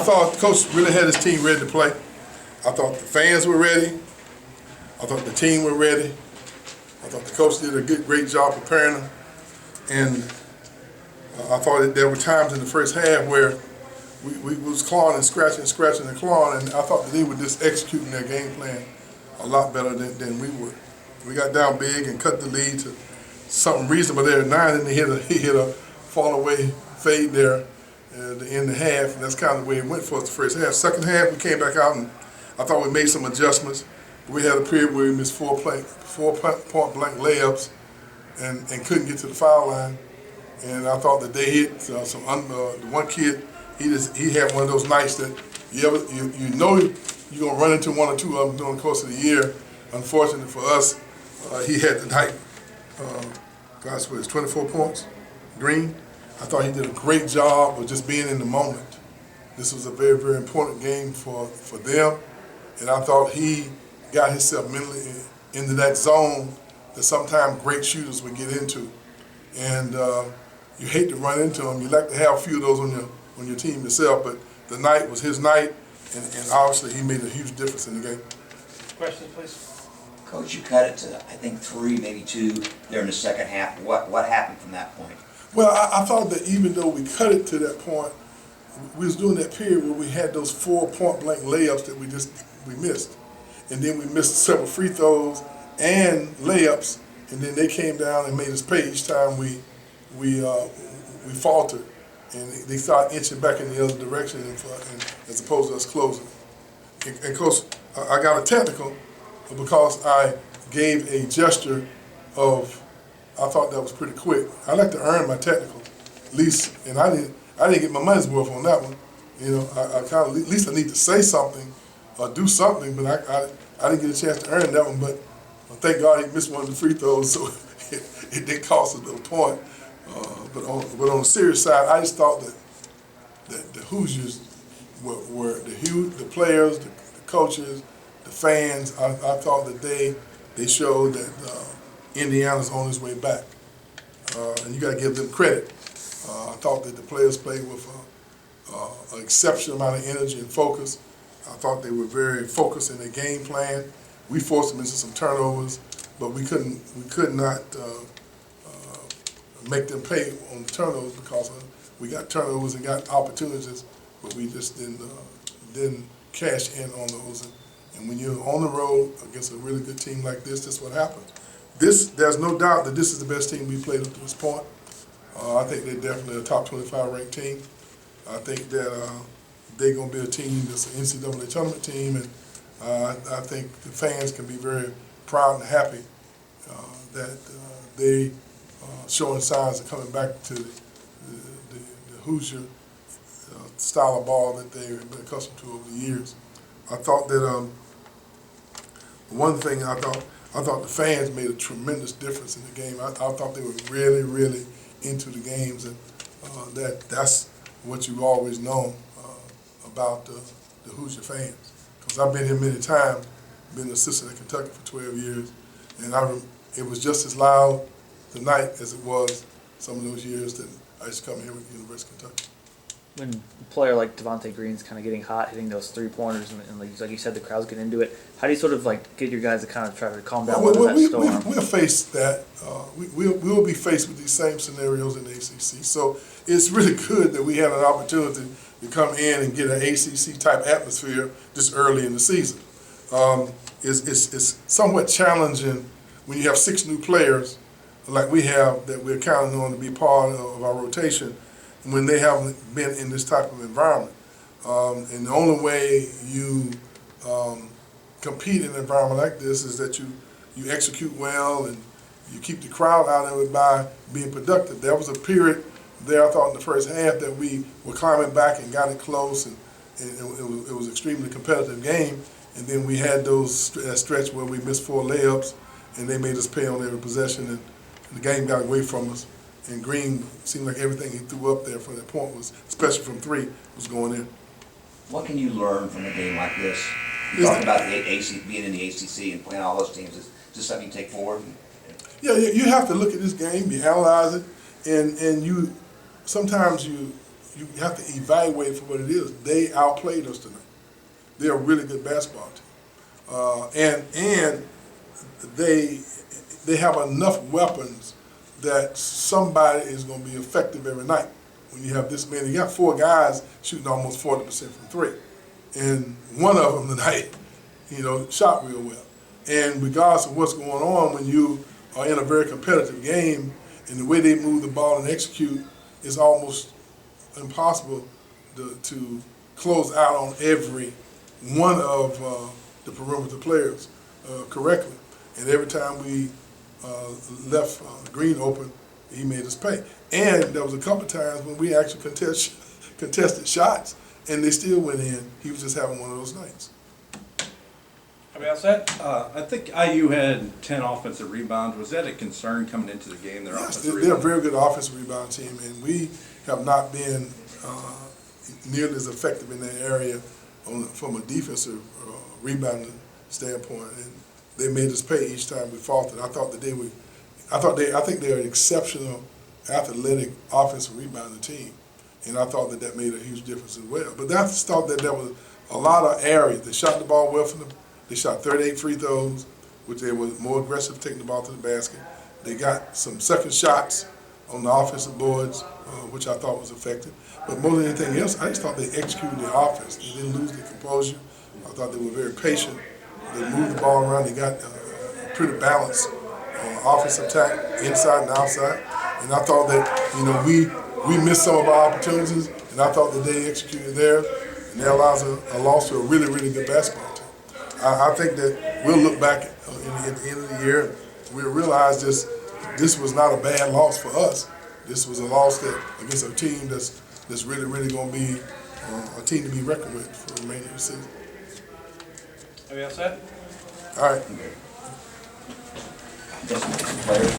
thought Coach really had his team ready to play. I thought the fans were ready. I thought the team were ready. I thought the coach did a great job preparing them. And I thought that there were times in the first half where we was clawing and scratching and clawing, and I thought that they were just executing their game plan a lot better than we were. We got down big and cut the lead to something reasonable there at 9, and he hit a fall away fade there at the end of the half, and that's kind of the way it went for us the first half. Second half, we came back out, and I thought we made some adjustments. We had a period where we missed four point blank layups and couldn't get to the foul line. And I thought that they hit the one kid. He had one of those nights that you know you're gonna run into one or two of them during the course of the year. Unfortunately for us, he had the night. Gosh, what is 24 points? Green. I thought he did a great job of just being in the moment. This was a very, very important game for them, and I thought he got himself mentally into that zone that sometimes great shooters would get into. And you hate to run into them. You like to have a few of those on your team yourself, but the night was his night, and obviously he made a huge difference in the game. Questions, please. Coach, you cut it to, I think, 3, maybe 2 there in the second half. What happened from that point? Well, I thought that even though we cut it to that point, we was doing that period where we had those 4 point blank layups that we missed. And then we missed several free throws and layups, and then they came down and made us pay each time we faltered. And they started inching back in the other direction as opposed to us closing. And of course, I got a technical because I gave a gesture of, I thought that was pretty quick. I like to earn my technical, at least, and I didn't get my money's worth on that one. You know, I kind of, at least I need to say something or do something, but I didn't get a chance to earn that one. But thank God he missed one of the free throws, so it didn't cost us no point. But on the serious side, I just thought that the Hoosiers were the players, the coaches, the fans. I thought that they showed that Indiana's on its way back, and you got to give them credit. I thought that the players played with an exceptional amount of energy and focus. I thought they were very focused in their game plan. We forced them into some turnovers, but we could not make them pay on the turnovers because we got turnovers and got opportunities, but we just didn't cash in on those. And when you're on the road against a really good team like this, that's what happens. There's no doubt that this is the best team we played up to this point. I think they're definitely a top 25 ranked team. I think that they're going to be a team that's an NCAA tournament team, and I think the fans can be very proud and happy that they showing signs of coming back to the Hoosier style of ball that they've been accustomed to over the years. I thought that one thing I thought the fans made a tremendous difference in the game. I thought they were really, really into the games, and that's what you've always known about the Hoosier fans. Because I've been here many times, been an assistant at Kentucky for 12 years, and it was just as loud tonight as it was some of those years that I used to come here with the University of Kentucky. When a player like Devontae Green's kind of getting hot, hitting those 3-pointers, and like you said, the crowd's getting into it, how do you sort of like get your guys to kind of try to calm down that storm? We'll face that. We'll be faced with these same scenarios in the ACC. So it's really good that we had an opportunity to come in and get an ACC type atmosphere this early in the season. It's somewhat challenging when you have 6 new players like we have that we're counting on to be part of our rotation when they haven't been in this type of environment. And the only way you compete in an environment like this is that you execute well and you keep the crowd out of it by being productive. There was a period there, I thought, in the first half that we were climbing back and got it close, and it was an extremely competitive game. And then we had that stretch where we missed 4 layups, and they made us pay on every possession, and the game got away from us. And Green seemed like everything he threw up there from that point was, especially from 3, was going in. What can you learn from a game like this? You talked about being in the ACC and playing all those teams. Is this something you take forward? Yeah, you have to look at this game, you analyze it, and you sometimes you you have to evaluate it for what it is. They outplayed us tonight. They're a really good basketball team, and they have enough weapons that somebody is going to be effective every night. When you have this many, you got 4 guys shooting almost 40% from 3, and one of them tonight, shot real well. And regardless of what's going on, when you are in a very competitive game, and the way they move the ball and execute, it's almost impossible to close out on every one of the perimeter players correctly. And every time we left Green open, he made us pay. And there was a couple of times when we actually contested shots, and they still went in. He was just having one of those nights. Everybody else set? I think IU had 10 offensive rebounds. Was that a concern coming into the game? Yes, they're a very good offensive rebound team, and we have not been nearly as effective in that area from a defensive rebounding standpoint. And they made us pay each time we faltered. I think they're an exceptional athletic offensive rebounding team, and I thought that made a huge difference as well. But I just thought that there was a lot of areas. They shot the ball well from them. They shot 38 free throws, which they were more aggressive taking the ball to the basket. They got some second shots on the offensive boards, which I thought was effective. But more than anything else, I just thought they executed their offense. They didn't lose their composure. I thought they were very patient. They moved the ball around. They got a pretty balanced offensive attack inside and outside. And I thought that, we missed some of our opportunities, and I thought that they executed theirs, and that allows a loss to a really, really good basketball team. I think that we'll look back at the end of the year and we'll realize this was not a bad loss for us. This was a loss against a team that's really, really going to be a team to be reckoned with for the remainder of the season. Everybody else set? All right. Just players.